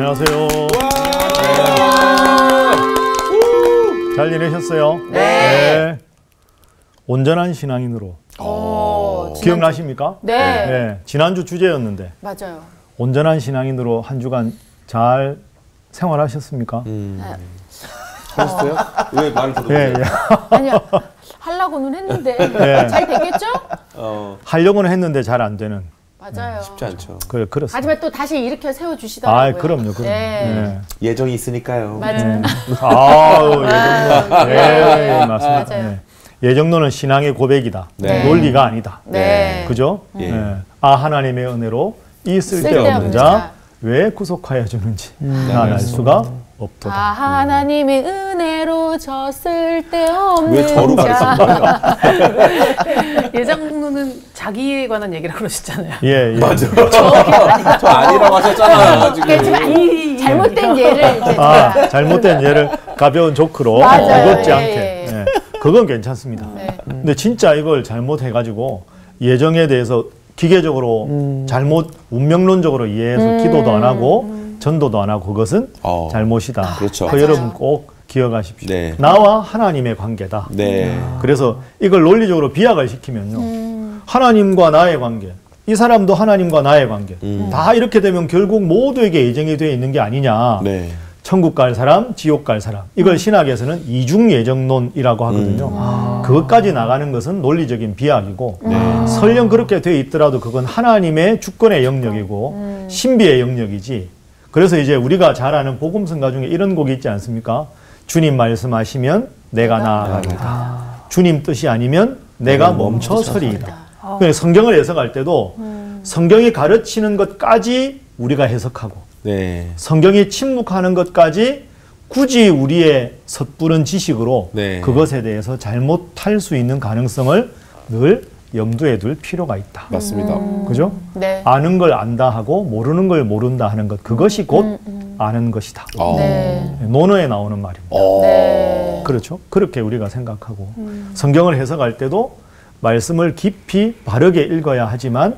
안녕하세요. 잘 지내셨어요? 네. 네. 온전한 신앙인으로. 기억나십니까? 네. 네. 지난주 주제였는데. 맞아요. 온전한 신앙인으로 한 주간 잘 생활하셨습니까? 하셨어요? 왜 말을 들어보세요? 예, 예. 아니요. 하려고는 했는데 네. 잘 되겠죠? 하려고는 했는데 잘 안 되는. 맞아요. 쉽지 않죠. 그렇습니다. 하지만 또 다시 일으켜 세워주시더라고요. 그럼요. 네. 예정이 있으니까요. 맞아요. 아우, 예정론. 네, 맞습니다. 맞아요. 네. 예정론은 신앙의 고백이다. 네. 논리가 아니다. 네. 그죠? 예. 네. 하나님의 은혜로 이 쓸데없는 자 왜 구속하여 주는지 난 알 수가 없도다. 하나님의 은혜로 저 쓸데없는 왜 저로 자. 예장로는 자기에 관한 얘기를 그러셨잖아요. 예, 예. 맞아. 저 아니라고 하셨잖아요. 지금. 잘못된 예를 이제 잘못된 예를 가벼운 조크로 맞아요. 무겁지 예, 않게. 예. 예. 그건 괜찮습니다. 네. 근데 진짜 이걸 잘못해가지고 예정에 대해서 기계적으로 잘못 운명론적으로 이해해서 기도도 안 하고 전도도 안 하고 그것은 잘못이다. 그렇죠. 그 여러분 꼭 기억하십시오. 네. 나와 하나님의 관계다. 네. 그래서 이걸 논리적으로 비약을 시키면요. 하나님과 나의 관계, 이 사람도 하나님과 나의 관계. 다 이렇게 되면 결국 모두에게 예정이 되어 있는 게 아니냐. 네. 천국 갈 사람, 지옥 갈 사람. 이걸 신학에서는 이중 예정론이라고 하거든요. 그것까지 나가는 것은 논리적인 비약이고 설령 그렇게 되어 있더라도 그건 하나님의 주권의 영역이고 신비의 영역이지. 그래서 이제 우리가 잘 아는 복음성가 중에 이런 곡이 있지 않습니까? 주님 말씀하시면 내가 나아가리이다. 주님 뜻이 아니면 내가 멈춰서리이다. 성경을 해석할 때도 성경이 가르치는 것까지 우리가 해석하고 네. 성경이 침묵하는 것까지 굳이 우리의 섣부른 지식으로 네. 그것에 대해서 잘못할 수 있는 가능성을 늘 염두에 둘 필요가 있다. 맞습니다. 그죠? 네. 아는 걸 안다 하고 모르는 걸 모른다 하는 것, 그것이 곧 아는 것이다. 네. 논어에 나오는 말입니다. 네. 그렇죠? 그렇게 우리가 생각하고 성경을 해석할 때도 말씀을 깊이 바르게 읽어야 하지만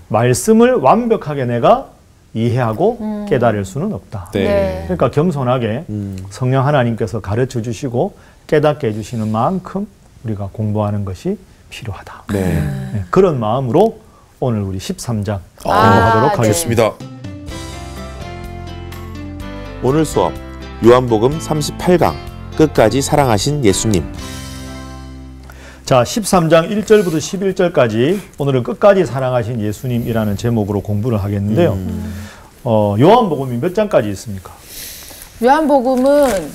말씀을 완벽하게 내가 이해하고 깨달을 수는 없다. 네. 그러니까 겸손하게 성령 하나님께서 가르쳐 주시고 깨닫게 해주시는 만큼 우리가 공부하는 것이 필요하다. 네. 네, 그런 마음으로 오늘 우리 13장 공부하도록 하겠습니다. 좋습니다. 오늘 수업 요한복음 38강 끝까지 사랑하신 예수님. 자, 13장 1절부터 11절까지 오늘은 끝까지 사랑하신 예수님이라는 제목으로 공부를 하겠는데요. 요한복음이 몇 장까지 있습니까? 요한복음은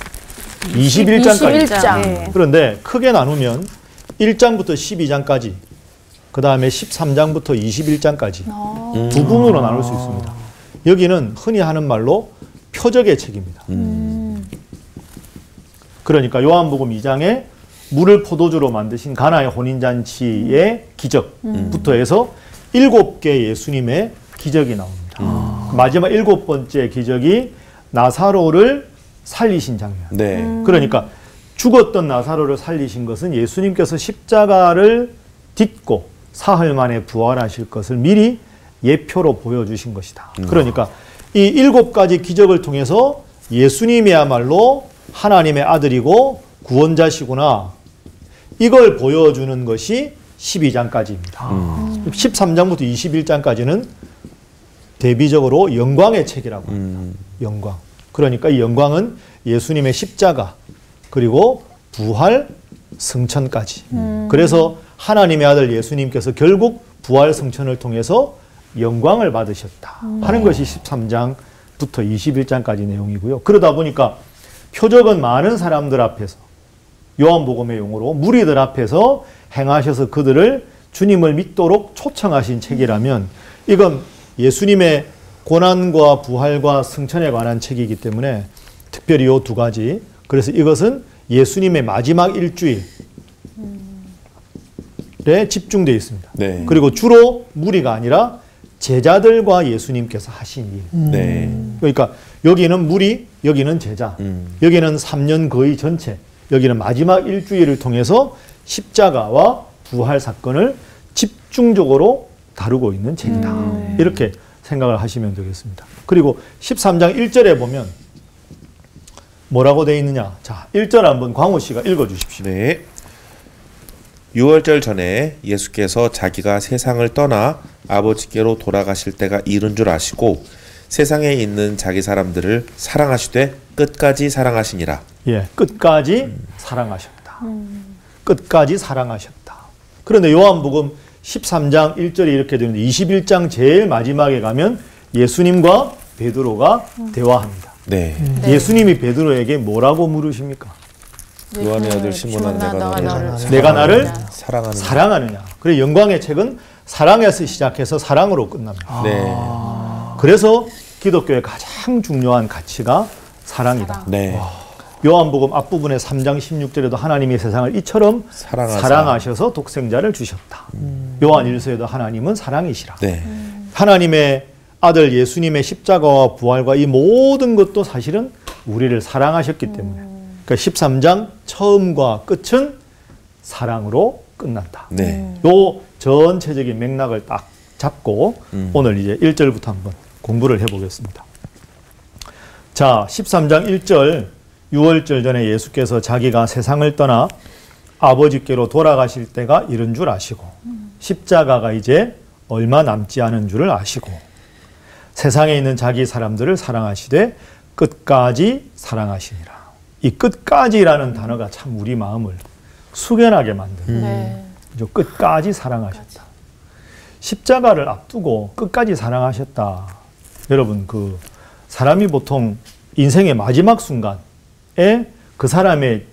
21장까지. 21장. 네. 그런데 크게 나누면 1장부터 12장까지, 그 다음에 13장부터 21장까지 두 부분으로 나눌 수 있습니다. 여기는 흔히 하는 말로 표적의 책입니다. 그러니까 요한복음 2장에 물을 포도주로 만드신 가나의 혼인잔치의 기적부터 해서 7개의 예수님의 기적이 나옵니다. 마지막 7번째 기적이 나사로를 살리신 장면. 네. 그러니까 죽었던 나사로를 살리신 것은 예수님께서 십자가를 딛고 사흘 만에 부활하실 것을 미리 예표로 보여주신 것이다. 그러니까 이 7가지 기적을 통해서 예수님이야말로 하나님의 아들이고 구원자시구나. 이걸 보여주는 것이 12장까지입니다. 13장부터 21장까지는 대비적으로 영광의 책이라고 합니다. 영광. 그러니까 이 영광은 예수님의 십자가 그리고 부활 승천까지. 그래서 하나님의 아들 예수님께서 결국 부활 승천을 통해서 영광을 받으셨다 하는 것이 13장부터 21장까지 내용이고요. 그러다 보니까 표적은 많은 사람들 앞에서 요한복음의 용어로 무리들 앞에서 행하셔서 그들을 주님을 믿도록 초청하신 책이라면 이건 예수님의 고난과 부활과 승천에 관한 책이기 때문에 특별히 이 두 가지, 그래서 이것은 예수님의 마지막 일주일에 집중되어 있습니다. 네. 그리고 주로 무리가 아니라 제자들과 예수님께서 하신 일. 네. 그러니까 여기는 무리, 여기는 제자, 여기는 3년 거의 전체, 여기는 마지막 일주일을 통해서 십자가와 부활 사건을 집중적으로 다루고 있는 책이다. 이렇게 생각을 하시면 되겠습니다. 그리고 13장 1절에 보면 뭐라고 되어 있느냐. 자, 1절 한번 광호 씨가 읽어주십시오. 네. 6월절 전에 예수께서 자기가 세상을 떠나 아버지께로 돌아가실 때가 이른 줄 아시고 세상에 있는 자기 사람들을 사랑하시되 끝까지 사랑하시니라. 예, 끝까지 사랑하셨다. 끝까지 사랑하셨다. 그런데 요한복음 13장 1절이 이렇게 되는데 21장 제일 마지막에 가면 예수님과 베드로가 대화합니다. 네. 예수님이 베드로에게 뭐라고 물으십니까? 요한의 아들 시몬아, 내가 나를 사랑하는. 사랑하느냐. 그래 영광의 책은 사랑에서 시작해서 사랑으로 끝납니다. 네. 그래서 기독교의 가장 중요한 가치가 사랑이다. 네. 요한복음 앞부분의 3장 16절에도 하나님이 세상을 이처럼 사랑하셔서 독생자를 주셨다. 요한 1서에도 하나님은 사랑이시라. 네. 하나님의 아들 예수님의 십자가와 부활과 이 모든 것도 사실은 우리를 사랑하셨기 때문에 그러니까 13장 처음과 끝은 사랑으로 끝난다. 네. 요 전체적인 맥락을 딱 잡고 오늘 이제 1절부터 한번 공부를 해보겠습니다. 자, 13장 1절 6월절 전에 예수께서 자기가 세상을 떠나 아버지께로 돌아가실 때가 이른 줄 아시고 십자가가 이제 얼마 남지 않은 줄을 아시고 세상에 있는 자기 사람들을 사랑하시되 끝까지 사랑하시니라. 이 끝까지라는 단어가 참 우리 마음을 숙연하게 만듭니다. 네. 끝까지 사랑하셨다. 십자가를 앞두고 끝까지 사랑하셨다. 여러분, 그 사람이 보통 인생의 마지막 순간에 그 사람의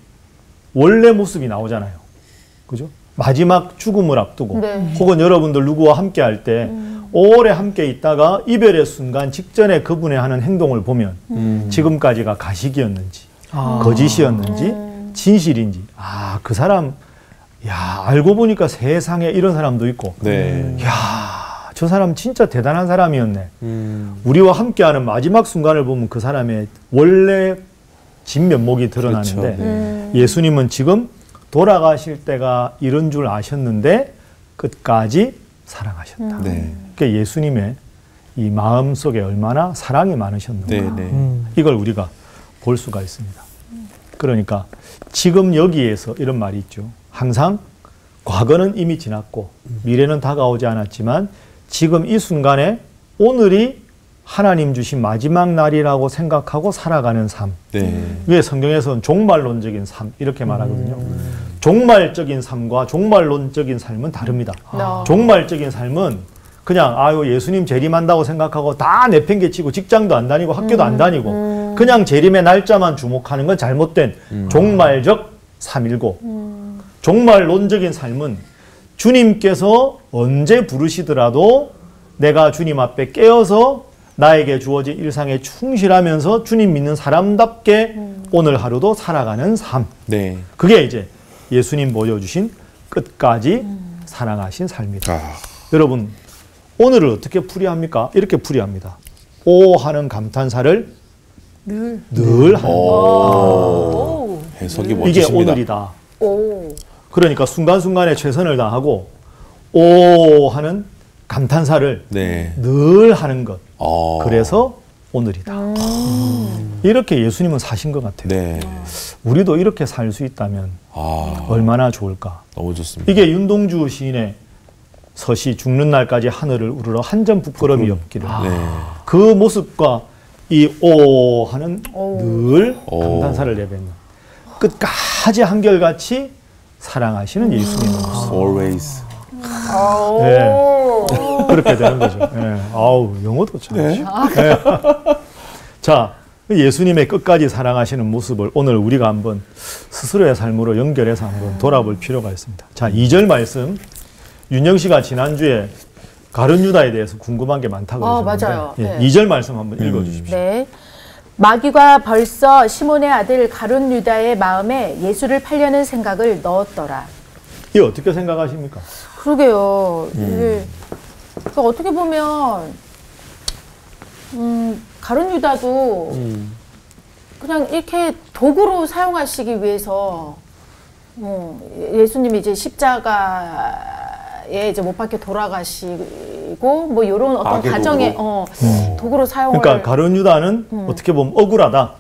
원래 모습이 나오잖아요. 그죠? 마지막 죽음을 앞두고 네. 혹은 여러분들 누구와 함께 할 때 오래 함께 있다가 이별의 순간 직전에 그분의 하는 행동을 보면 지금까지가 가식이었는지 거짓이었는지 진실인지 그 사람 알고 보니까 세상에 이런 사람도 있고 네. 저 사람 진짜 대단한 사람이었네. 우리와 함께하는 마지막 순간을 보면 그 사람의 원래 진면목이 드러나는데 그렇죠. 네. 예수님은 지금 돌아가실 때가 이런 줄 아셨는데 끝까지 사랑하셨다. 네. 그러니까 예수님의 이 마음 속에 얼마나 사랑이 많으셨는가. 네. 네. 이걸 우리가 볼 수가 있습니다. 그러니까 지금 여기에서 이런 말이 있죠. 항상 과거는 이미 지났고 미래는 다가오지 않았지만 지금 이 순간에 오늘이 하나님 주신 마지막 날이라고 생각하고 살아가는 삶. 네. 왜 성경에서는 종말론적인 삶 이렇게 말하거든요. 종말적인 삶과 종말론적인 삶은 다릅니다. 종말적인 삶은 그냥 예수님 재림한다고 생각하고 다 내팽개치고 직장도 안 다니고 학교도 안 다니고 그냥 재림의 날짜만 주목하는 건 잘못된 종말적 삶이고 종말론적인 삶은 주님께서 언제 부르시더라도 내가 주님 앞에 깨어서 나에게 주어진 일상에 충실하면서 주님 믿는 사람답게 오늘 하루도 살아가는 삶. 네. 그게 이제 예수님 보여주신 끝까지 사랑하신 삶이다. 여러분, 오늘을 어떻게 풀이합니까? 이렇게 풀이합니다. 오 하는 감탄사를 늘 하는 오. 해석이 멋지십니다. 이게 오늘이다. 오. 그러니까 순간순간에 최선을 다하고 오 하는 감탄사를 네. 늘 하는 것. 그래서 오늘이다. 이렇게 예수님은 사신 것 같아요. 네. 우리도 이렇게 살 수 있다면 얼마나 좋을까. 너무 좋습니다. 이게 윤동주 시인의 서시 죽는 날까지 하늘을 우러러 한 점 부끄럼이 없기를. 네. 그 모습과 이 오 하는 늘 감탄사를 내뱉는 끝까지 한결같이 사랑하시는 예수님의 모습. Always. 네. 그렇게 되는 거죠. 네. 아우, 영어도 참. 네. 자, 예수님의 끝까지 사랑하시는 모습을 오늘 우리가 한번 스스로의 삶으로 연결해서 한번 돌아볼 필요가 있습니다. 자, 2절 말씀. 윤영 씨가 지난주에 가룟 유다에 대해서 궁금한 게 많다고 그러셨는데 맞아요. 예, 네. 2절 말씀 한번 읽어주십시오. 네. 마귀가 벌써 시몬의 아들 가룟 유다의 마음에 예수를 팔려는 생각을 넣었더라. 이거 어떻게 생각하십니까? 그러게요. 이게 그러니까 어떻게 보면 가룟 유다도 그냥 이렇게 도구로 사용하시기 위해서 예수님이 이제 십자가에 이제 못 박혀 돌아가시고 사용되고 뭐 이런 어떤 악의 가정의 도구로 사용을. 그러니까 가룟 유다는 어떻게 보면 억울하다.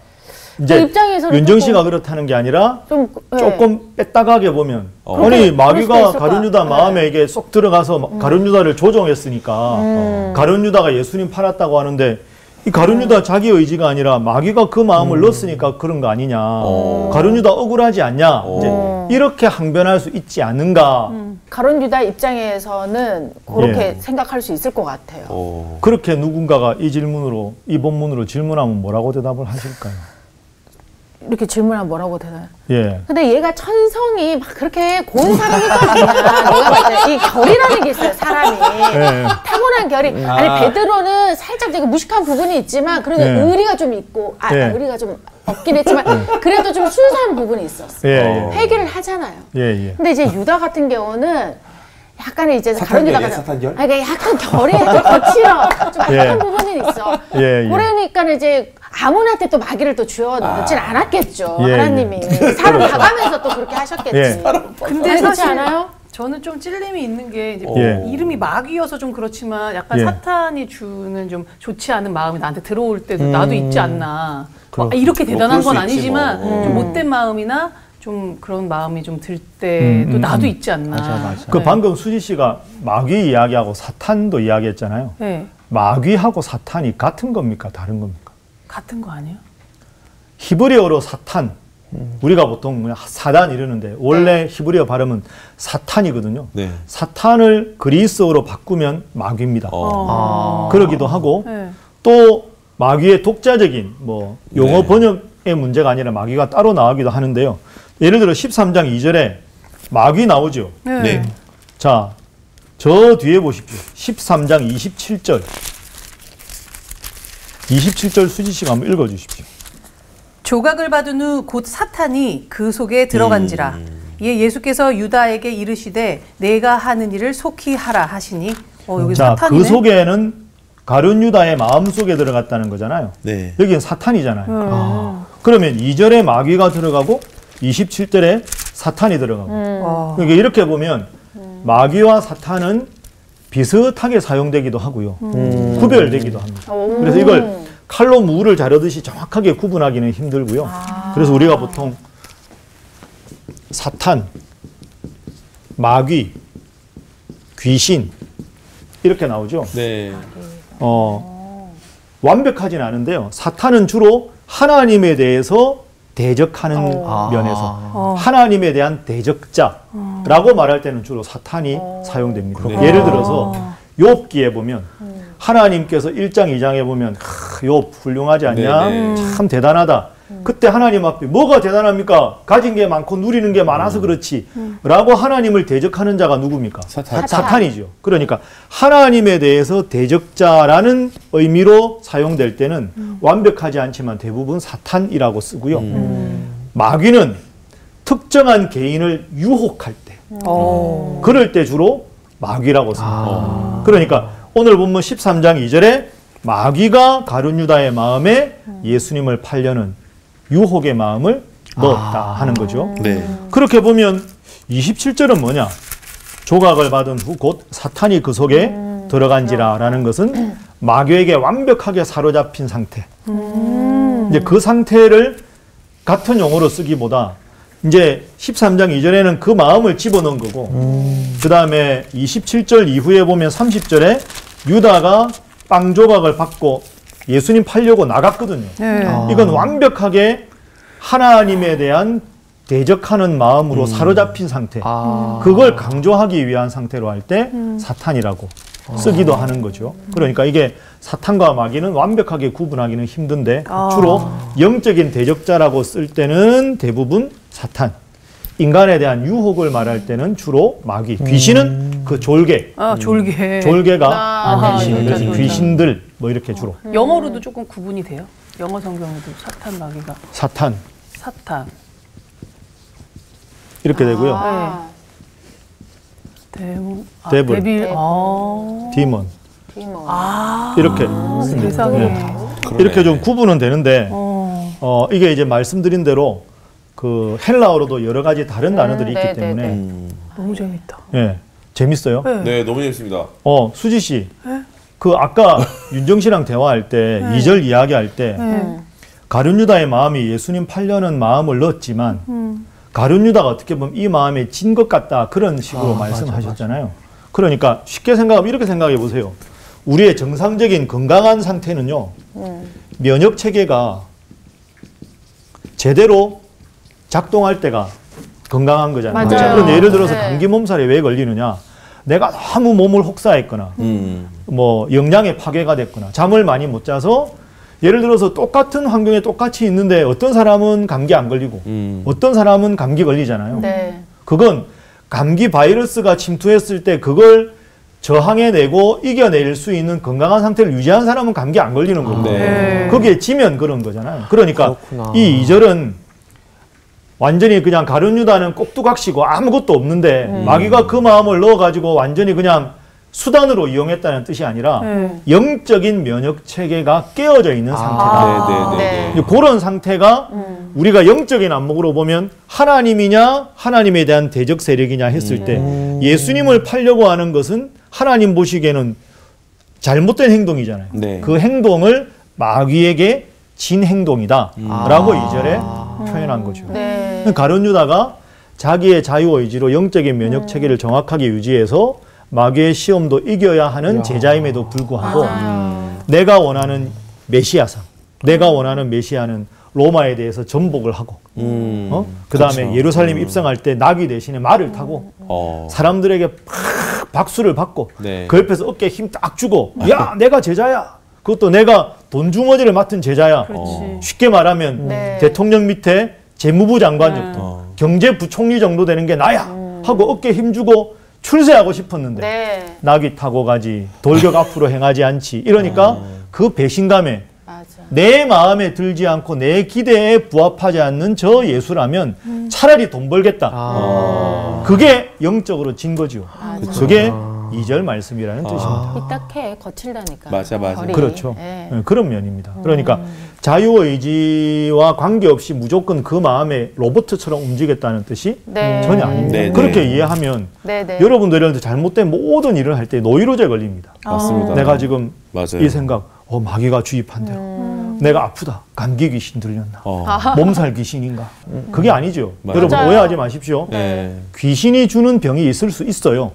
이제 그 입장에서는 윤정 씨가 그렇다는 게 아니라 좀 조금 뺐다가게 보면 아니 그럴 수도 마귀가 있을 가룟 유다 거야. 마음에 이게 쏙 들어가서 가룟 유다를 조종했으니까 가룟 유다가 예수님 팔았다고 하는데 이 가룟 유다 자기 의지가 아니라 마귀가 그 마음을 넣었으니까 그런 거 아니냐. 가룟 유다 억울하지 않냐. 이제 이렇게 항변할 수 있지 않는가. 가룟 유다 입장에서는 그렇게 예. 생각할 수 있을 것 같아요. 그렇게 누군가가 이 질문으로 이 본문으로 질문하면 뭐라고 대답을 하실까요? 이렇게 질문하면 뭐라고 되나요? 예. 근데 얘가 천성이 막 그렇게 고운 사람이 또 아니야. 내가 봤을 때 이 결이라는 게 있어요, 사람이. 예. 타고난 결이. 아니, 베드로는 살짝 되게 무식한 부분이 있지만, 그래도 예. 의리가 좀 있고, 예. 의리가 좀 없긴 했지만, 그래도 좀 순수한 부분이 있었어. 예. 회개를 하잖아요. 예. 예. 근데 이제 유다 같은 경우는 약간의 이제 사탄결이에요, 가룟 유다가 사탄결? 아니, 그러니까 약간 결이 좀 거칠어. 좀 예. 약한 부분이 있어. 예. 그러니까 이제 아무한테 또 마귀를 또 주어 넣진 않았겠죠. 예, 하나님이 사람 봐가면서 또 그렇게 하셨겠지. 예. 근데 아니, 그렇지 사실 않아요? 저는 좀 찔림이 있는 게 이제 예. 이름이 마귀여서 좀 그렇지만 약간 예. 사탄이 주는 좀 좋지 않은 마음이 나한테 들어올 때도 나도 있지 않나. 그렇죠. 이렇게 대단한 그럴 건 수 있지, 아니지만 뭐. 좀 못된 마음이나 좀 그런 마음이 좀 들 때도 나도 있지 않나. 네. 그 방금 수지 씨가 마귀 이야기하고 사탄도 이야기했잖아요. 네. 마귀하고 사탄이 같은 겁니까? 다른 겁니까? 같은 거 아니에요? 히브리어로 사탄. 우리가 보통 그냥 사단 이러는데 원래 히브리어 발음은 사탄이거든요. 네. 사탄을 그리스어로 바꾸면 마귀입니다. 그러기도 하고 네. 또 마귀의 독자적인 뭐 용어 네. 번역의 문제가 아니라 마귀가 따로 나오기도 하는데요. 예를 들어 13장 2절에 마귀 나오죠. 네. 자, 저 뒤에 보십시오. 13장 27절. 27절 수지 씨가 한번 읽어 주십시오. 조각을 받은 후 곧 사탄이 그 속에 들어간지라. 이에 예수께서 유다에게 이르시되 내가 하는 일을 속히 하라 하시니. 여기 자, 사탄이네. 그 속에는 가룟 유다의 마음 속에 들어갔다는 거잖아요. 네. 여기는 사탄이잖아요. 그러면 2절에 마귀가 들어가고 27절에 사탄이 들어가고. 그러니까 이렇게 보면 마귀와 사탄은 비슷하게 사용되기도 하고요. 구별되기도 합니다. 그래서 이걸 칼로 무를 자르듯이 정확하게 구분하기는 힘들고요. 그래서 우리가 보통 사탄, 마귀, 귀신 이렇게 나오죠. 네. 완벽하진 않은데요. 사탄은 주로 하나님에 대해서 대적하는 면에서 하나님에 대한 대적자라고 말할 때는 주로 사탄이 사용됩니다. 예를 들어서 욥기에 보면 하나님께서 1장, 2장에 보면 욥 훌륭하지 않냐? 네네. 참 대단하다. 그때 하나님 앞에 뭐가 대단합니까? 가진 게 많고 누리는 게 많아서 그렇지. 라고 하나님을 대적하는 자가 누굽니까? 사탄이죠. 그러니까 하나님에 대해서 대적자라는 의미로 사용될 때는 완벽하지 않지만 대부분 사탄이라고 쓰고요. 마귀는 특정한 개인을 유혹할 때, 그럴 때 주로 마귀라고 씁니다. 그러니까 오늘 본문 13장 2절에 마귀가 가룟 유다의 마음에 예수님을 팔려는 유혹의 마음을 넣었다 하는 거죠. 네. 그렇게 보면 27절은 뭐냐? 조각을 받은 후 곧 사탄이 그 속에 들어간지라라는 것은 마귀에게 완벽하게 사로잡힌 상태. 이제 그 상태를 같은 용어로 쓰기보다 이제 13장 2절에는 그 마음을 집어넣은 거고 그 다음에 27절 이후에 보면 30절에 유다가 빵 조각을 받고 예수님 팔려고 나갔거든요. 이건 완벽하게 하나님에 대한 대적하는 마음으로 사로잡힌 상태. 그걸 강조하기 위한 상태로 할 때 사탄이라고 쓰기도 하는 거죠. 그러니까 이게 사탄과 마귀는 완벽하게 구분하기는 힘든데 주로 영적인 대적자라고 쓸 때는 대부분 사탄. 인간에 대한 유혹을 말할 때는 주로 마귀. 귀신은 그 졸개. 졸개가 귀신. 그래서 귀신들 뭐 이렇게 주로. 영어로도 조금 구분이 돼요? 영어 성경에도 사탄, 마귀가. 사탄. 이렇게 되고요. 데몬, 데블. 데빌. 디몬. 이렇게 씁니다. 세상에. 네. 이렇게 좀 구분은 되는데 이게 이제 말씀드린 대로 그 헬라어로도 여러 가지 다른 단어들이 있기 때문에 너무 재밌다. 예. 재밌어요? 네, 너무 재밌습니다. 수지 씨. 그 아까 윤정 씨랑 대화할 때 2절 이야기할 때 가룟 유다의 마음이 예수님 팔려는 마음을 넣었지만 가룟 유다가 어떻게 보면 이 마음에 진 것 같다 그런 식으로 말씀하셨잖아요. 그러니까 쉽게 생각하면 이렇게 생각해 보세요. 우리의 정상적인 건강한 상태는요. 면역 체계가 제대로 작동할 때가 건강한 거잖아요. 맞아요. 그런데 예를 들어서 네. 감기 몸살에 왜 걸리느냐? 내가 너무 몸을 혹사했거나 뭐 영양에 파괴가 됐거나 잠을 많이 못 자서 예를 들어서 똑같은 환경에 똑같이 있는데 어떤 사람은 감기 안 걸리고 어떤 사람은 감기 걸리잖아요. 네. 그건 감기 바이러스가 침투했을 때 그걸 저항해내고 이겨낼 수 있는 건강한 상태를 유지한 사람은 감기 안 걸리는 거고 네. 거기에 지면 그런 거잖아요. 그러니까 그렇구나. 이 2절은 완전히 그냥 가룟 유다는 꼭두각시고 아무것도 없는데 마귀가 그 마음을 넣어가지고 완전히 그냥 수단으로 이용했다는 뜻이 아니라 영적인 면역 체계가 깨어져 있는 상태다. 네. 이제 그런 상태가 우리가 영적인 안목으로 보면 하나님이냐 하나님에 대한 대적 세력이냐 했을 때 예수님을 팔려고 하는 것은 하나님 보시기에는 잘못된 행동이잖아요. 네. 그 행동을 마귀에게 진 행동이다 라고 2절에 표현한 거죠. 네. 가룟 유다가 자기의 자유의지로 영적인 면역 체계를 정확하게 유지해서 마귀의 시험도 이겨야 하는 제자임에도 불구하고 내가 원하는 메시아상, 내가 원하는 메시아는 로마에 대해서 전복을 하고 그 다음에 그렇죠. 예루살렘 입성할 때 나귀 대신에 말을 타고 사람들에게 팍 박수를 받고 네. 그 옆에서 어깨에 힘 딱 주고 야 내가 제자야. 그것도 내가 돈 주머니를 맡은 제자야. 쉽게 말하면 네. 대통령 밑에 재무부 장관 정도, 경제부총리 정도 되는 게 나야 하고 어깨에 힘주고 출세하고 싶었는데 네. 나귀 타고 가지 돌격 앞으로 행하지 않지 이러니까 그 배신감에 맞아. 내 마음에 들지 않고 내 기대에 부합하지 않는 저 예수라면 차라리 돈 벌겠다. 그게 영적으로 진 거죠. 그게 2절 말씀이라는 뜻입니다. 삐딱해 거칠다니까. 맞아. 거리. 그렇죠. 네. 네, 그런 면입니다. 그러니까 자유의지와 관계없이 무조건 그 마음에 로봇처럼 움직였다는 뜻이 네. 전혀 아닙니다. 네, 네. 그렇게 이해하면 네. 여러분들한테 잘못된 모든 일을 할 때 노이로제 걸립니다. 맞습니다. 내가 지금 맞아요. 이 생각, 마귀가 주입한 대로 내가 아프다, 감기 귀신 들렸나, 어. 몸살 귀신인가? 그게 아니죠. 맞아요. 여러분 맞아요. 오해하지 마십시오. 네. 귀신이 주는 병이 있을 수 있어요.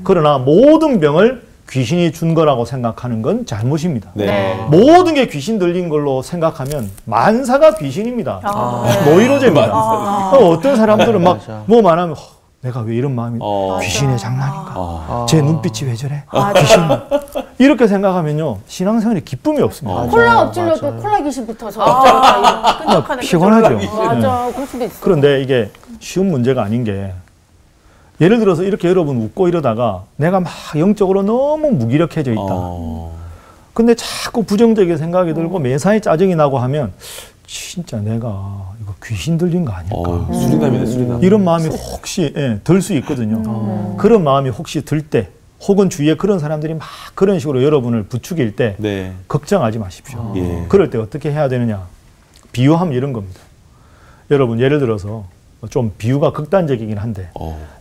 그러나 모든 병을 귀신이 준 거라고 생각하는 건 잘못입니다. 네. 모든 게 귀신 들린 걸로 생각하면 만사가 귀신입니다. 노이로제입니다. 어떤 사람들은 막 뭐 말하면 내가 왜 이런 마음이 귀신의 장난인가? 제 눈빛이 왜 저래? 귀신 이렇게 생각하면요 신앙생활에 기쁨이 없습니다. 콜라 엎질러도 콜라 귀신 붙어서 끈적하는 피곤하죠. 맞아. 네. 그럴 수도 있어. 그런데 이게 쉬운 문제가 아닌 게 예를 들어서 이렇게 여러분 웃고 이러다가 내가 막 영적으로 너무 무기력해져 있다. 근데 자꾸 부정적인 생각이 들고 매사에 짜증이 나고 하면 진짜 내가 이거 귀신 들린 거 아닐까. 수리남이네, 수리남. 이런 마음이 혹시 들 수 있거든요. 그런 마음이 혹시 들 때 혹은 주위에 그런 사람들이 막 그런 식으로 여러분을 부추길 때 네. 걱정하지 마십시오. 예. 그럴 때 어떻게 해야 되느냐. 비유하면 이런 겁니다. 여러분 예를 들어서 좀 비유가 극단적이긴 한데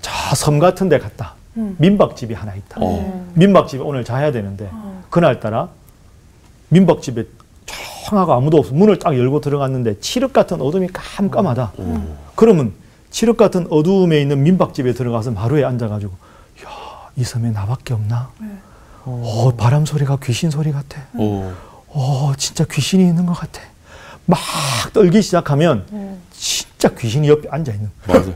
저 섬 같은 데 갔다. 민박집이 하나 있다. 민박집에 오늘 자야 되는데 그날따라 민박집에 청하고 아무도 없어. 문을 딱 열고 들어갔는데 칠흑 같은 어둠이 깜깜하다. 그러면 칠흑 같은 어두움에 있는 민박집에 들어가서 마루에 앉아가지고 야, 이 섬에 나밖에 없나? 바람 소리가 귀신 소리 같아. 진짜 귀신이 있는 것 같아. 막 떨기 시작하면 진짜 귀신이 옆에 앉아 있는. 맞아요.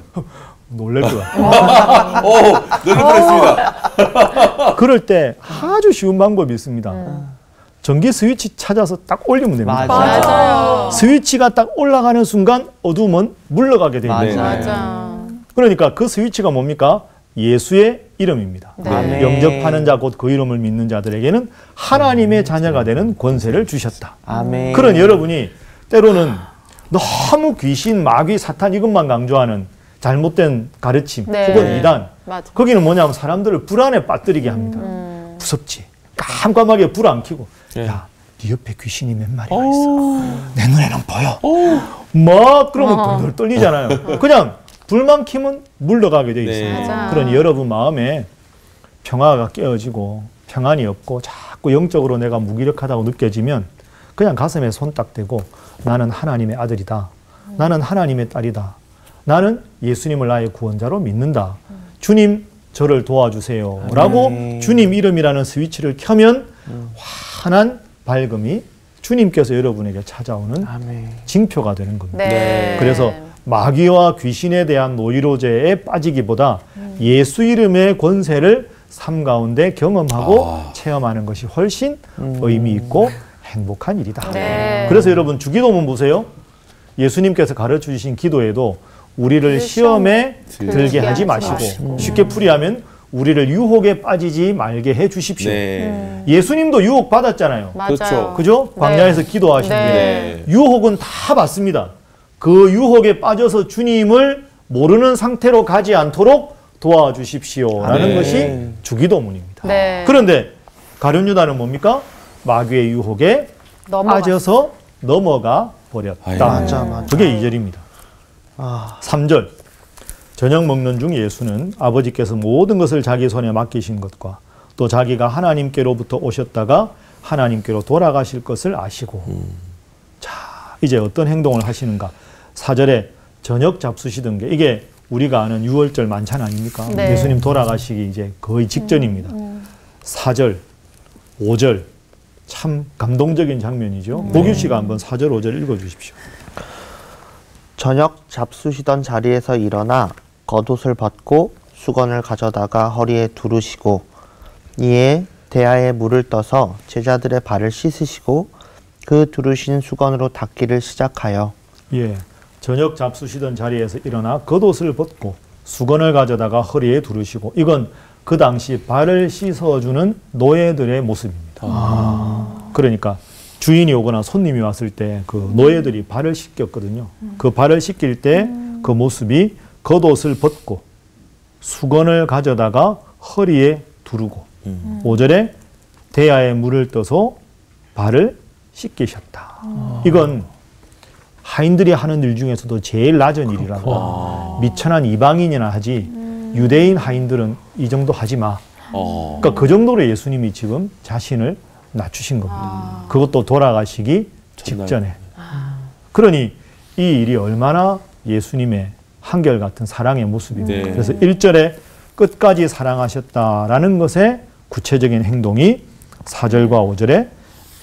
놀랄 것 같아. 놀랄 뻔했습니다. 그럴 때 아주 쉬운 방법이 있습니다. 전기 스위치 찾아서 딱 올리면 됩니다. 맞아요. 스위치가 딱 올라가는 순간 어둠은 물러가게 됩니다. 맞아. 그러니까 그 스위치가 뭡니까? 예수의 이름입니다. 네. 영접하는 자 곧 그 이름을 믿는 자들에게는 하나님의 자녀가 되는 권세를 주셨다. 아멘. 그런 여러분이 때로는 너무 귀신, 마귀, 사탄 이것만 강조하는 잘못된 가르침 네. 혹은 이단 맞아. 거기는 뭐냐면 사람들을 불안에 빠뜨리게 합니다. 무섭지. 깜깜하게 불 안 켜고 야, 네 옆에 귀신이 몇 마리가 있어. 내 눈에는 보여. 막 그러면 덜덜 떨리잖아요. 그냥 불만 켜면 물러가게 돼 있어요. 네. 맞아. 그러니 여러분 마음에 평화가 깨어지고 평안이 없고 자꾸 영적으로 내가 무기력하다고 느껴지면 그냥 가슴에 손 딱 대고 나는 하나님의 아들이다. 나는 하나님의 딸이다. 나는 예수님을 나의 구원자로 믿는다. 주님 저를 도와주세요. 라고 주님 이름이라는 스위치를 켜면 환한 밝음이 주님께서 여러분에게 찾아오는 징표가 되는 겁니다. 네. 그래서 마귀와 귀신에 대한 노이로제에 빠지기보다 예수 이름의 권세를 삶 가운데 경험하고 체험하는 것이 훨씬 의미 있고 행복한 일이다. 네. 그래서 여러분 주기도문 보세요. 예수님께서 가르쳐 주신 기도에도 우리를 시험에 들게 하지 마시고 쉽게 풀이하면 우리를 유혹에 빠지지 말게 해 주십시오. 네. 예수님도 유혹 받았잖아요. 맞아요. 그렇죠. 그죠? 광야에서 기도하신 네. 게 유혹은 다 받습니다. 그 유혹에 빠져서 주님을 모르는 상태로 가지 않도록 도와주십시오라는 네. 것이 주기도문입니다. 네. 그런데 가룟 유다는 뭡니까? 마귀의 유혹에 빠져서 넘어가 버렸다. 맞아. 그게 2절입니다. 3절. 저녁 먹는 중 예수는 아버지께서 모든 것을 자기 손에 맡기신 것과 또 자기가 하나님께로부터 오셨다가 하나님께로 돌아가실 것을 아시고 자 이제 어떤 행동을 하시는가. 4절에 저녁 잡수시던 게 이게 우리가 아는 6월절 만찬 아닙니까? 네. 예수님 돌아가시기 이제 거의 직전입니다. 4절, 5절 참 감동적인 장면이죠. 보규 씨가 한번 4절, 5절 읽어주십시오. 저녁 잡수시던 자리에서 일어나 겉옷을 벗고 수건을 가져다가 허리에 두르시고 이에 대야에 물을 떠서 제자들의 발을 씻으시고 그 두르신 수건으로 닦기를 시작하여 예, 저녁 잡수시던 자리에서 일어나 겉옷을 벗고 수건을 가져다가 허리에 두르시고 이건 그 당시 발을 씻어주는 노예들의 모습입니다. 그러니까 주인이 오거나 손님이 왔을 때 그 노예들이 발을 씻겼거든요. 그 발을 씻길 때 그 모습이 겉옷을 벗고 수건을 가져다가 허리에 두르고 5절에 대야에 물을 떠서 발을 씻기셨다. 이건 하인들이 하는 일 중에서도 제일 낮은 일이라고. 미천한 이방인이나 하지 유대인 하인들은 이 정도 하지 마. 그러니까 그 정도로 예수님이 지금 자신을 낮추신 겁니다. 그것도 돌아가시기 직전에. 그러니 이 일이 얼마나 예수님의 한결같은 사랑의 모습입니까? 네. 그래서 1절에 끝까지 사랑하셨다라는 것의 구체적인 행동이 4절과 5절에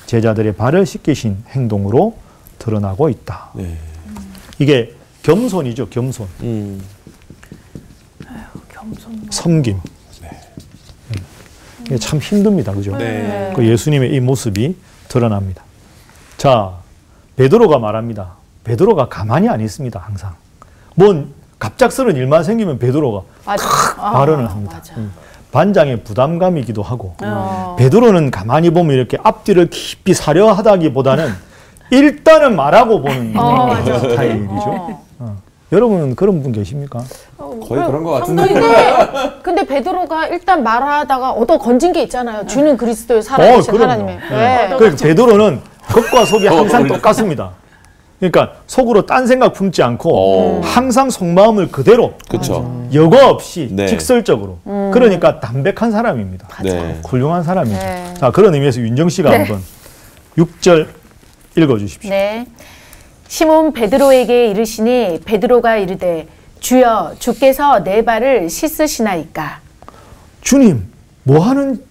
제자들의 발을 씻기신 행동으로 드러나고 있다. 네. 이게 겸손이죠, 겸손. 섬김. 이게 참 힘듭니다, 그죠? 네. 그 예수님의 이 모습이 드러납니다. 자, 베드로가 말합니다. 베드로가 가만히 안 있습니다, 항상. 뭔 갑작스러운 일만 생기면 베드로가 발언을 합니다. 맞아. 반장의 부담감이기도 하고 베드로는 가만히 보면 이렇게 앞뒤를 깊이 사려 하다기보다는 일단은 말하고 보는 스타일이죠. 여러분은 그런 분 계십니까? 거의 그런 것 같은데. 근데 베드로가 일단 말하다가 얻어 건진 게 있잖아요. 주는 그리스도의 살아계신 그럼요. 하나님의. 네. 네. 그러니까 베드로는 겉과 속이 항상 똑같습니다. 그러니까 속으로 딴 생각 품지 않고 항상 속마음을 그대로 그렇죠. 여과 없이 네. 직설적으로. 그러니까 담백한 사람입니다. 네. 훌륭한 사람이죠. 네. 자, 그런 의미에서 윤정 씨가 한번 6절 읽어주십시오. 네. 시몬 베드로에게 이르시니 베드로가 이르되 주여 주께서 내 발을 씻으시나이까. 주님, 뭐 하는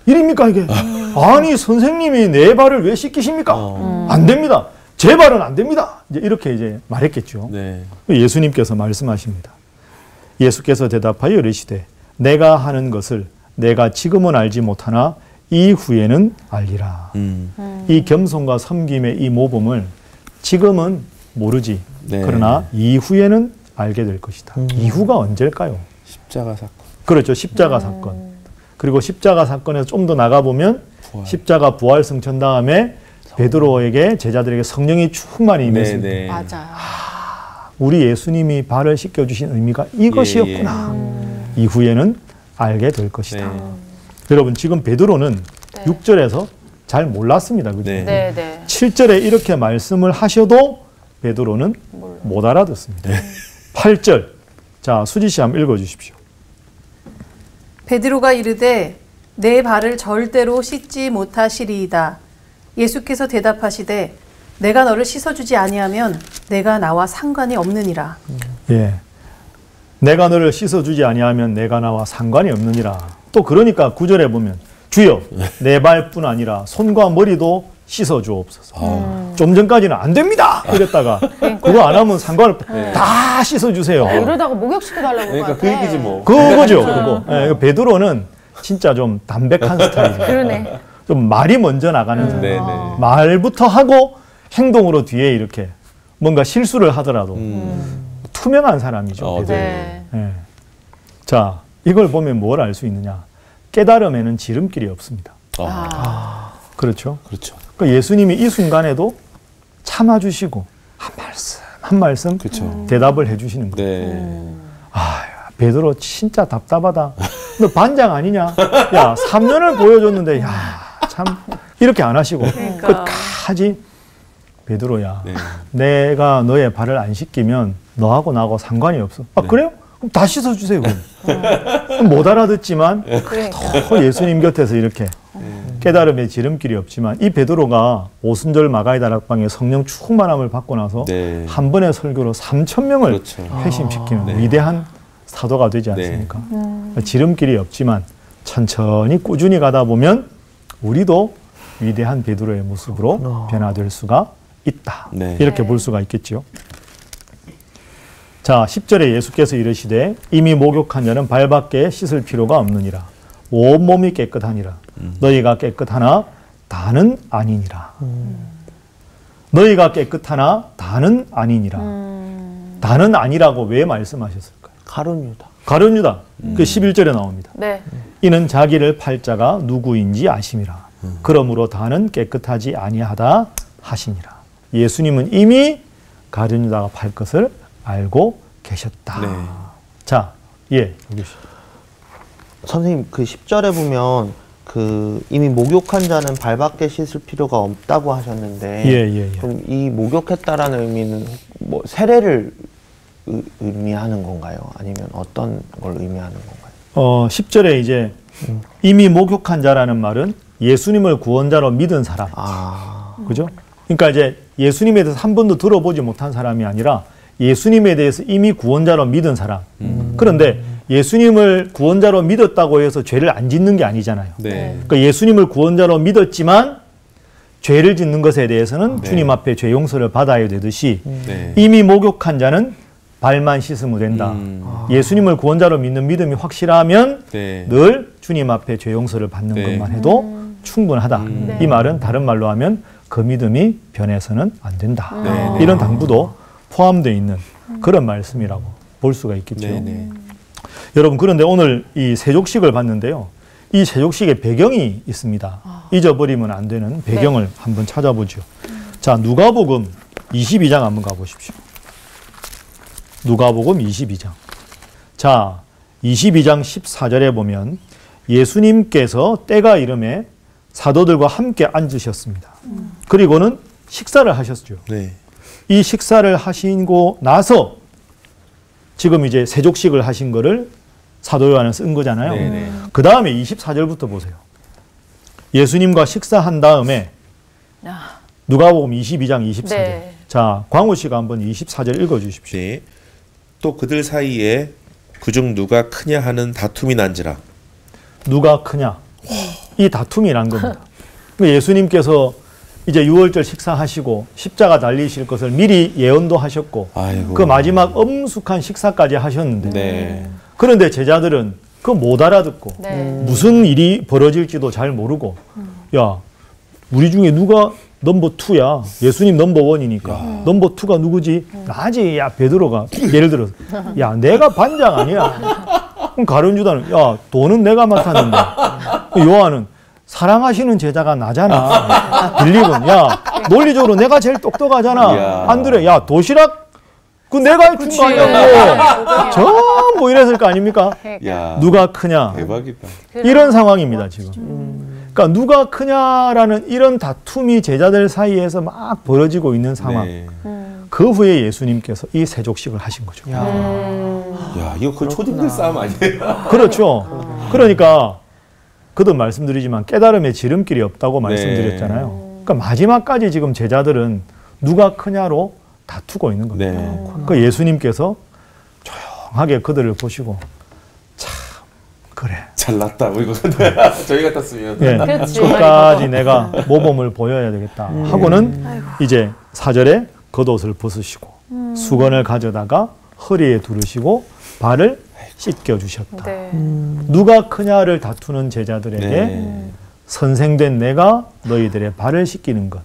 일입니까 이게? 아니 선생님이 내 발을 왜 씻기십니까? 안 됩니다. 제 발은 안 됩니다. 이렇게 이제 말했겠죠. 네. 예수님께서 말씀하십니다. 예수께서 대답하여 이르시되 내가 하는 것을 내가 지금은 알지 못하나 이후에는 알리라. 이 겸손과 섬김의 이 모범을 지금은 모르지. 네. 그러나 이후에는 알게 될 것이다. 이후가 언제일까요? 십자가 사건. 그렇죠. 십자가 사건. 그리고 십자가 사건에서 좀 더 나가보면 십자가 부활 승천 다음에 베드로에게 제자들에게 성령이 충만히 임했습니다. 네, 네. 맞아. 우리 예수님이 발을 씻겨주신 의미가 이것이었구나. 이후에는 알게 될 것이다. 네. 여러분 지금 베드로는 6절에서 잘 몰랐습니다. 그죠? 네. 네, 네. 7절에 이렇게 말씀을 하셔도 베드로는 못 알아듣습니다. 8절. 자, 수지 씨 한번 읽어주십시오. 베드로가 이르되 내 발을 절대로 씻지 못하시리이다. 예수께서 대답하시되 내가 너를 씻어주지 아니하면 내가 나와 상관이 없느니라. 예. 내가 너를 씻어주지 아니하면 내가 나와 상관이 없느니라. 또 그러니까 9절에 보면 주여 내 발뿐 아니라 손과 머리도 씻어주옵소서. 좀 전까지는 안 됩니다 이랬다가 그거 안 하면 상관을 다 씻어주세요. 이러다가 목욕시켜달라고 그러니까 그 얘기지 뭐. 그거죠. 그거. 예, 베드로는 진짜 좀 담백한 스타일이에요. 그러네. 좀 말이 먼저 나가는 사람. 네네. 말부터 하고 행동으로 뒤에 이렇게 뭔가 실수를 하더라도 투명한 사람이죠. 베드로. 네. 예. 자, 이걸 보면 뭘 알 수 있느냐? 깨달음에는 지름길이 없습니다. 그렇죠. 그렇죠. 그러니까 예수님이 이 순간에도 참아주시고 한 말씀 한 말씀 그렇죠. 대답을 해주시는 거예요. 네. 아, 베드로 진짜 답답하다. 너 반장 아니냐? 야, 3년을 보여줬는데, 야, 참 이렇게 안 하시고 끝까지 베드로야. 네. 내가 너의 발을 안 씻기면 너하고 나하고 상관이 없어. 아, 그래요? 그럼 다 씻어주세요. 그럼. 못 알아듣지만 또 예수님 곁에서 이렇게 깨달음의 지름길이 없지만 이 베드로가 오순절 마가의 다락방에 성령 충만함을 받고 나서 네. 한 번의 설교로 3,000명을 그렇죠. 회심시키는 네. 위대한 사도가 되지 않습니까? 지름길이 없지만 천천히 꾸준히 가다 보면 우리도 위대한 베드로의 모습으로 변화될 수가 있다. 네. 이렇게 볼 수가 있겠죠. 자, 10절에 예수께서 이르시되 이미 목욕한 자는 발밖에 씻을 필요가 없느니라. 온몸이 깨끗하니라. 너희가 깨끗하나 다는 아니니라. 너희가 깨끗하나 다는 아니니라. 다는 아니라고 왜 말씀하셨을까요? 가룟 유다. 가룟 유다. 그 11절에 나옵니다. 네. 이는 자기를 팔 자가 누구인지 아심이라. 그러므로 다는 깨끗하지 아니하다 하시니라. 예수님은 이미 가룟 유다가 팔 것을 알고 계셨다. 네. 자, 예, 여기 선생님 그 10절에 보면 그 이미 목욕한 자는 발밖에 씻을 필요가 없다고 하셨는데 예. 그럼 이 목욕했다라는 의미는 뭐 세례를 의미하는 건가요? 아니면 어떤 걸 의미하는 건가요? 10절에 이제 이미 목욕한 자라는 말은 예수님을 구원자로 믿은 사람. 그죠? 그러니까 이제 예수님에 대해서 한 번도 들어보지 못한 사람이 아니라 예수님에 대해서 이미 구원자로 믿은 사람. 그런데 예수님을 구원자로 믿었다고 해서 죄를 안 짓는 게 아니잖아요. 네. 그러니까 예수님을 구원자로 믿었지만 죄를 짓는 것에 대해서는 네. 주님 앞에 죄 용서를 받아야 되듯이 네. 이미 목욕한 자는 발만 씻으면 된다. 예수님을 구원자로 믿는 믿음이 확실하면 네. 늘 주님 앞에 죄 용서를 받는 네. 것만 해도 충분하다. 이 말은 다른 말로 하면 그 믿음이 변해서는 안 된다. 네. 이런 당부도 포함되어 있는 그런 말씀이라고 볼 수가 있겠죠. 네. 여러분, 그런데 오늘 이 세족식을 봤는데요. 이 세족식의 배경이 있습니다. 잊어버리면 안 되는 배경을 한번 찾아보죠. 자, 누가복음 22장 한번 가보십시오. 누가복음 22장. 자, 22장 14절에 보면 예수님께서 때가 이름에 사도들과 함께 앉으셨습니다. 그리고는 식사를 하셨죠. 네. 이 식사를 하시고 나서 지금 이제 세족식을 하신 거를 사도 요한은 쓴 거잖아요. 네네. 그 다음에 24절부터 보세요. 예수님과 식사한 다음에 누가복음 22장 24절. 네. 자, 광우 씨가 한번 24절 읽어주십시오. 네. 또 그들 사이에 그중 누가 크냐 하는 다툼이 난지라. 누가 크냐? 이 다툼이 난 겁니다. 예수님께서 이제 유월절 식사하시고 십자가 달리실 것을 미리 예언도 하셨고 아이고. 그 마지막 엄숙한 식사까지 하셨는데 네. 그런데 제자들은 그거 못 알아듣고 네. 무슨 일이 벌어질지도 잘 모르고 야, 우리 중에 누가 넘버 2야? 예수님 넘버 1이니까 넘버 2가 누구지? 나지. 야, 베드로가 예를 들어서 야, 내가 반장 아니야. 그럼 가룟 유다는 야, 돈은 내가 맡았는데 요한은 사랑하시는 제자가 나잖아. 빌립은 야, 논리적으로 내가 제일 똑똑하잖아. 이야. 안드레 야, 도시락 그 내가 준 거 아니냐고. 전부 이랬을 거 아닙니까? 야. 누가 크냐? 대박이다. 이런 상황입니다, 지금. 그러니까 누가 크냐라는 이런 다툼이 제자들 사이에서 막 벌어지고 있는 상황. 네. 그 후에 예수님께서 이 세족식을 하신 거죠. 야, 이거 그 초딩들 싸움 아니에요? 그렇죠. 그러니까 그도 말씀드리지만 깨달음에 지름길이 없다고 말씀드렸잖아요. 그러니까 마지막까지 지금 제자들은 누가 크냐로 다투고 있는 겁니다. 그 예수님께서 조용하게 그들을 보시고 참 그래. 잘났다. 이거 저희 같았으면. 예, 그렇지. 끝까지 내가 모범을 보여야 되겠다 하고는 이제 4절에 겉옷을 벗으시고 수건을 가져다가 허리에 두르시고 발을 씻겨주셨다. 네. 누가 크냐를 다투는 제자들에게 선생된 내가 너희들의 발을 씻기는 것.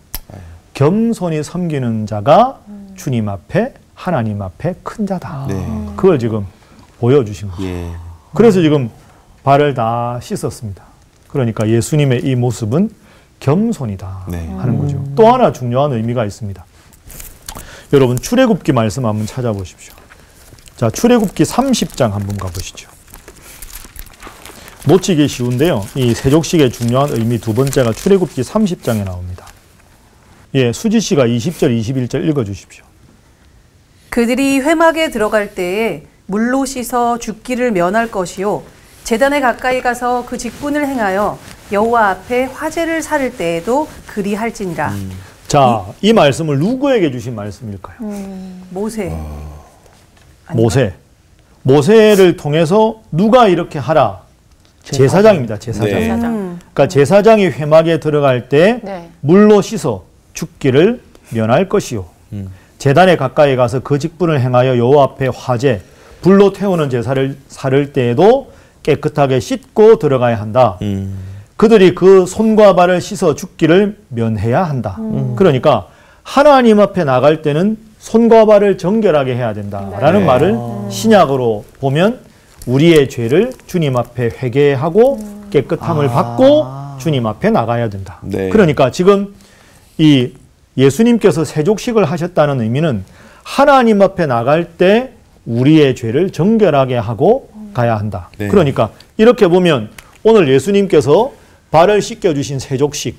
겸손히 섬기는 자가 주님 앞에 하나님 앞에 큰 자다. 그걸 지금 보여주신 거죠. 예. 그래서 지금 발을 다 씻었습니다. 그러니까 예수님의 이 모습은 겸손이다 하는 거죠. 또 하나 중요한 의미가 있습니다. 여러분 출애굽기 말씀 한번 찾아보십시오. 자, 출애굽기 30장 한번 가보시죠. 놓치기 쉬운데요. 이 세족식의 중요한 의미 두 번째가 출애굽기 30장에 나옵니다. 예, 수지 씨가 20절, 21절 읽어주십시오. 그들이 회막에 들어갈 때에 물로 씻어 죽기를 면할 것이요 제단에 가까이 가서 그 직분을 행하여 여호와 앞에 화제를 사를 때에도 그리할지니라. 자, 이 말씀을 누구에게 주신 말씀일까요? 모세. 모세를 통해서 누가 이렇게 하라? 제사장입니다. 제사장. 네. 그러니까 제사장이 회막에 들어갈 때 네. 물로 씻어 죽기를 면할 것이요. 제단에 가까이 가서 그 직분을 행하여 여호와 앞에 화제, 불로 태우는 제사를 사를 때에도 깨끗하게 씻고 들어가야 한다. 그들이 그 손과 발을 씻어 죽기를 면해야 한다. 그러니까 하나님 앞에 나갈 때는 손과 발을 정결하게 해야 된다라는 말을 신약으로 보면 우리의 죄를 주님 앞에 회개하고 깨끗함을 받고 주님 앞에 나가야 된다. 네. 그러니까 지금 이 예수님께서 세족식을 하셨다는 의미는 하나님 앞에 나갈 때 우리의 죄를 정결하게 하고 가야 한다. 네. 그러니까 이렇게 보면 오늘 예수님께서 발을 씻겨주신 세족식의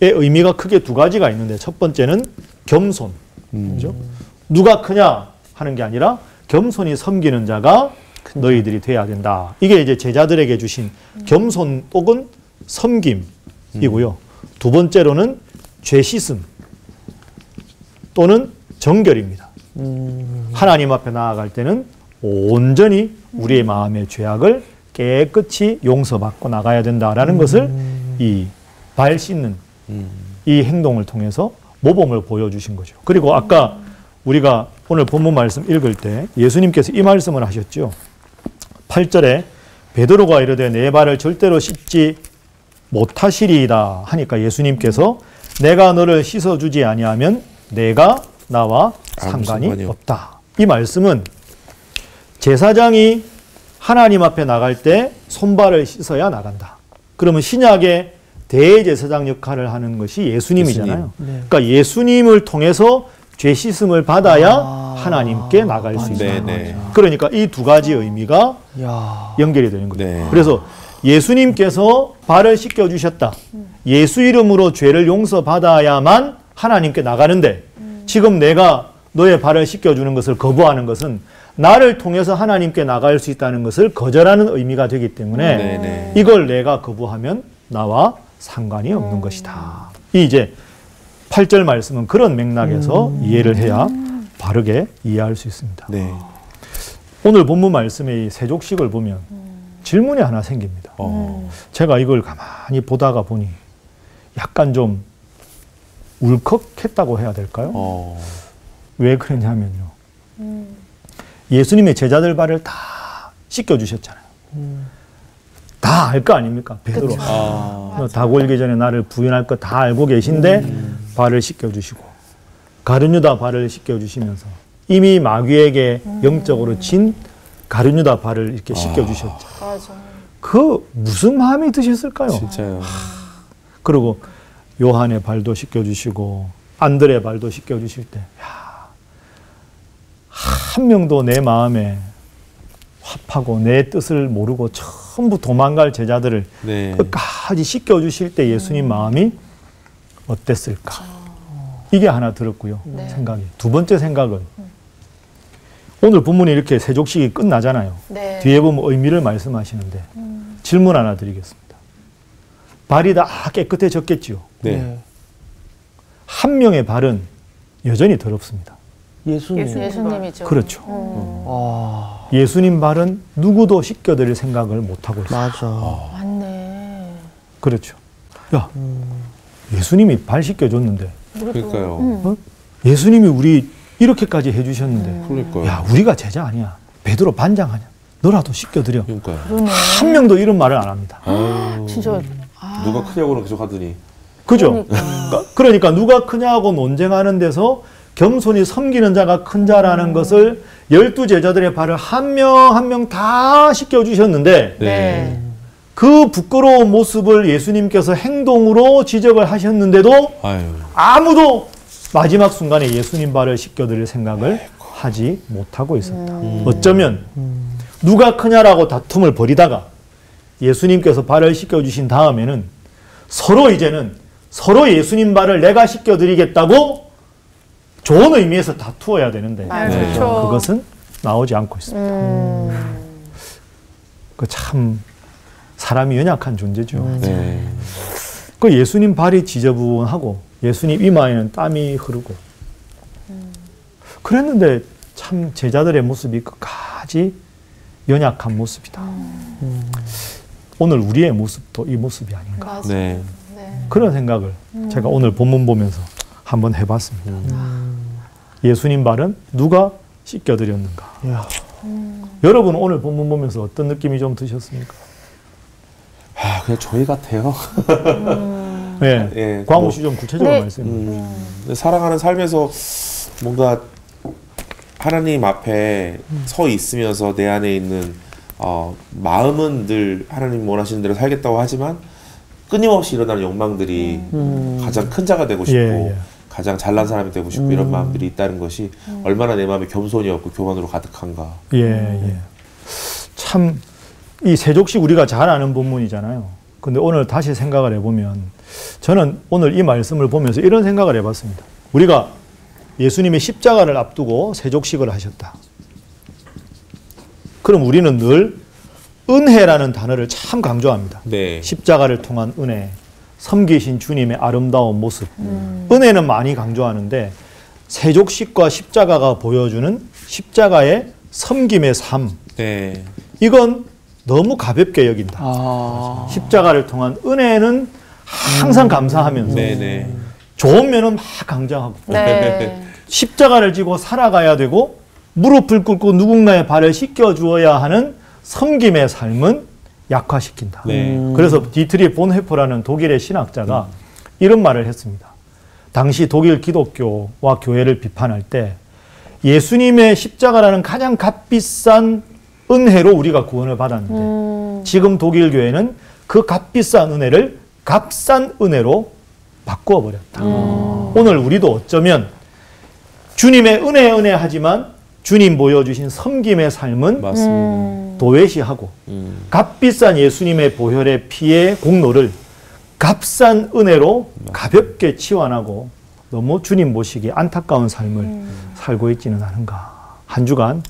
의미가 크게 두 가지가 있는데 첫 번째는 겸손. 그죠? 누가 크냐 하는 게 아니라 겸손히 섬기는 자가 너희들이 돼야 된다. 이게 이제 제자들에게 주신 겸손 혹은 섬김이고요. 두 번째로는 죄 씻음 또는 정결입니다. 하나님 앞에 나아갈 때는 온전히 우리의 마음의 죄악을 깨끗이 용서받고 나가야 된다라는 것을 이 발 씻는 이 행동을 통해서 모범을 보여주신 거죠. 그리고 아까 우리가 오늘 본문 말씀 읽을 때 예수님께서 이 말씀을 하셨죠. 8절에 베드로가 이르되 내 발을 절대로 씻지 못하시리이다 하니까 예수님께서 내가 너를 씻어주지 아니하면 내가 나와 상관이 없다. 이 말씀은 제사장이 하나님 앞에 나갈 때 손발을 씻어야 나간다. 그러면 신약의 대제사장 역할을 하는 것이 예수님이잖아요. 그러니까 예수님을 통해서 죄 씻음을 받아야 하나님께 나갈 수 있는 거죠. 그러니까 이 두 가지 의미가 연결이 되는 거죠. 네. 그래서 예수님께서 발을 씻겨주셨다. 예수 이름으로 죄를 용서받아야만 하나님께 나가는데 지금 내가 너의 발을 씻겨주는 것을 거부하는 것은 나를 통해서 하나님께 나갈 수 있다는 것을 거절하는 의미가 되기 때문에 이걸 내가 거부하면 나와 상관이 없는 것이다. 이 이제 8절 말씀은 그런 맥락에서 이해를 해야 바르게 이해할 수 있습니다. 네. 오늘 본문 말씀의 이 세족식을 보면 질문이 하나 생깁니다. 제가 이걸 가만히 보다가 보니 약간 좀 울컥했다고 해야 될까요? 왜 그랬냐면요. 예수님의 제자들 발을 다 씻겨주셨잖아요. 다 알 거 아닙니까? 베드로. 다 골기 전에 나를 부인할 거 다 알고 계신데 발을 씻겨주시고 가룟유다 발을 씻겨주시면서 이미 마귀에게 영적으로 진 가룟유다 발을 이렇게 씻겨주셨죠. 그 무슨 마음이 드셨을까요? 진짜요. 그리고 요한의 발도 씻겨주시고 안드레 발도 씻겨주실 때 한 명도 내 마음에 합하고 내 뜻을 모르고 전부 도망갈 제자들을 끝까지 씻겨주실 때 예수님 마음이 어땠을까? 이게 하나 들었고요. 생각이. 두 번째 생각은 오늘 본문이 이렇게 세족식이 끝나잖아요. 네. 뒤에 보면 의미를 말씀하시는데 질문 하나 드리겠습니다. 발이 다 깨끗해졌겠지요. 네. 한 명의 발은 여전히 더럽습니다. 예수님. 예수님이죠. 그렇죠. 아, 예수님 발은 누구도 씻겨드릴 생각을 못하고 있어요. 맞아. 맞네. 그렇죠. 야, 예수님이 발 씻겨줬는데, 그러니까요. 어? 예수님이 우리 이렇게까지 해주셨는데, 그러니까요. 야, 우리가 제자 아니야. 베드로 반장하냐. 너라도 씻겨드려. 그러니까요. 그러네. 한 명도 이런 말을 안 합니다. 아유, 진짜. 누가 크냐고는 계속 하더니. 그죠? 그러니까 누가 크냐고 논쟁하는 데서 겸손히 섬기는 자가 큰 자라는 것을 12제자들의 발을 한 명 한 명 다 씻겨주셨는데 네. 그 부끄러운 모습을 예수님께서 행동으로 지적을 하셨는데도 아유. 아무도 마지막 순간에 예수님 발을 씻겨드릴 생각을 하지 못하고 있었다. 어쩌면 누가 크냐라고 다툼을 벌이다가 예수님께서 발을 씻겨주신 다음에는 서로 이제는 서로 예수님 발을 내가 씻겨드리겠다고 좋은 의미에서 다투어야 되는데 그렇죠. 그것은 나오지 않고 있습니다. 그 참 사람이 연약한 존재죠. 네. 그 예수님 발이 지저분하고 예수님 이마에는 땀이 흐르고 그랬는데 참 제자들의 모습이 끝까지 연약한 모습이다. 오늘 우리의 모습도 이 모습이 아닌가. 맞아. 네. 그런 생각을 제가 오늘 본문 보면서 한번 해봤습니다. 예수님 발은 누가 씻겨드렸는가? 야, 여러분 오늘 본문 보면서 어떤 느낌이 좀 드셨습니까? 아, 그냥 저희 같아요. 네. 예, 광우 씨 좀 구체적으로 네. 말씀해 주세요. 살아가는 삶에서 뭔가 하나님 앞에 서 있으면서 내 안에 있는 마음은 늘 하나님 원하시는 대로 살겠다고 하지만 끊임없이 일어나는 욕망들이 가장 큰 자가 되고 싶고 예. 가장 잘난 사람이 되고 싶고 이런 마음들이 있다는 것이 얼마나 내 마음에 겸손이 없고 교만으로 가득한가. 예. 참 이 세족식 우리가 잘 아는 본문이잖아요. 근데 오늘 다시 생각을 해보면 저는 오늘 이 말씀을 보면서 이런 생각을 해봤습니다. 우리가 예수님의 십자가를 앞두고 세족식을 하셨다. 그럼 우리는 늘 은혜라는 단어를 참 강조합니다. 네. 십자가를 통한 은혜, 섬기신 주님의 아름다운 모습. 은혜는 많이 강조하는데 세족식과 십자가가 보여주는 십자가의 섬김의 삶. 네. 이건 너무 가볍게 여긴다. 아, 십자가를 통한 은혜는 항상 감사하면서 네네. 좋은 면은 막 강조하고 네. 십자가를 지고 살아가야 되고 무릎을 꿇고 누군가의 발을 씻겨주어야 하는 섬김의 삶은 약화시킨다. 네. 그래서 디트리 본헤퍼라는 독일의 신학자가 이런 말을 했습니다. 당시 독일 기독교와 교회를 비판할 때 예수님의 십자가라는 가장 값비싼 은혜로 우리가 구원을 받았는데 지금 독일 교회는 그 값비싼 은혜를 값싼 은혜로 바꾸어 버렸다. 오늘 우리도 어쩌면 주님의 은혜 하지만 주님 보여주신 섬김의 삶은 맞습니다. 도외시하고 값비싼 예수님의 보혈의 피의 공로를 값싼 은혜로 가볍게 치환하고 너무 주님 모시기 안타까운 삶을 살고 있지는 않은가. 한 주간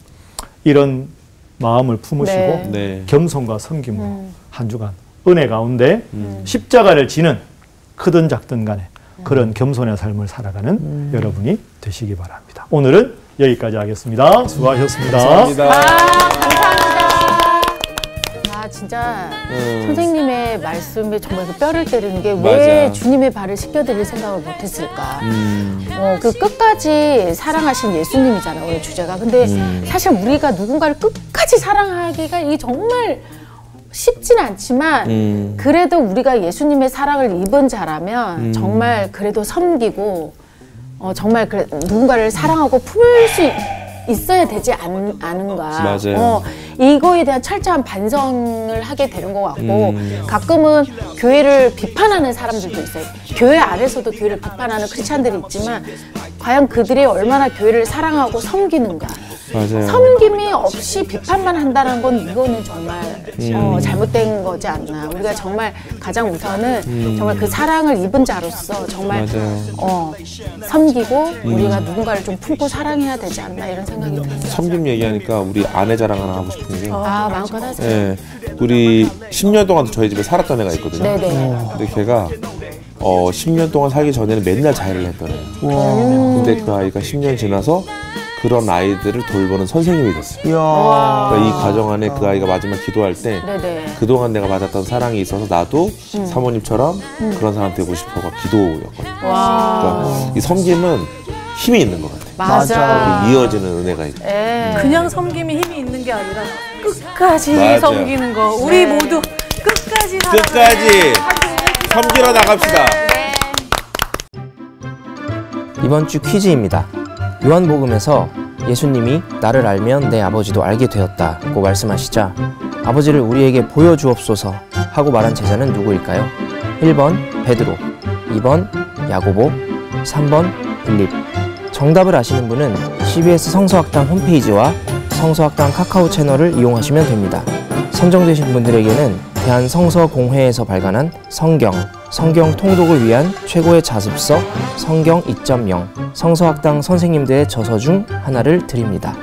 이런 마음을 품으시고 네. 네. 겸손과 섬김으로 한 주간 은혜 가운데 십자가를 지는 크든 작든 간에 그런 겸손의 삶을 살아가는 여러분이 되시기 바랍니다. 오늘은 여기까지 하겠습니다. 수고하셨습니다. 감사합니다. 감사합니다. 진짜 선생님의 말씀에 정말 그 뼈를 때리는 게 왜 맞아. 주님의 발을 씻겨드릴 생각을 못했을까. 그 끝까지 사랑하신 예수님이잖아 오늘 주제가. 근데 사실 우리가 누군가를 끝까지 사랑하기가 이게 정말 쉽진 않지만 그래도 우리가 예수님의 사랑을 입은 자라면 정말 그래도 섬기고 정말 누군가를 사랑하고 품을 수 있어야 되지 않은가. 맞아요. 이거에 대한 철저한 반성을 하게 되는 것 같고 가끔은 교회를 비판하는 사람들도 있어요. 교회 안에서도 교회를 비판하는 크리스찬들이 있지만 과연 그들이 얼마나 교회를 사랑하고 섬기는가. 맞아요. 섬김이 없이 비판만 한다는 건 이거는 정말 잘못된 거지 않나. 우리가 정말 가장 우선은 정말 그 사랑을 입은 자로서 정말 섬기고 우리가 누군가를 좀 품고 사랑해야 되지 않나 이런 생각이 들어요. 섬김 얘기하니까 우리 아내 자랑 하나 하고 싶은 게 마음껏 하세요. 네, 우리 10년 동안 저희 집에 살았던 애가 있거든요. 네네. 근데 걔가 10년 동안 살기 전에는 맨날 자해를 했던 애예요. 근데 그 아이가 10년 지나서 그런 아이들을 돌보는 선생님이 됐어요. 그러니까 이 과정 안에 그 아이가 마지막 기도할 때 네네. 그동안 내가 맞았던 사랑이 있어서 나도 사모님처럼 그런 사람 되고 싶어가 기도였거든요. 그러니까 이 섬김은 힘이 있는 것 같아요. 맞아. 이어지는 은혜가 있고. 그냥 섬김이 힘이 있는 게 아니라 끝까지 맞아요. 섬기는 거. 우리 모두 끝까지 살아가야 끝까지 섬기러 나갑시다. 이번 주 퀴즈입니다. 요한복음에서 예수님이 나를 알면 내 아버지도 알게 되었다고 말씀하시자 아버지를 우리에게 보여주옵소서 하고 말한 제자는 누구일까요? 1번 베드로, 2번 야고보, 3번 빌립. 정답을 아시는 분은 CBS 성서학당 홈페이지와 성서학당 카카오 채널을 이용하시면 됩니다. 선정되신 분들에게는 대한성서공회에서 발간한 성경 통독을 위한 최고의 자습서 성경 2.0 성서학당 선생님들의 저서 중 하나를 드립니다.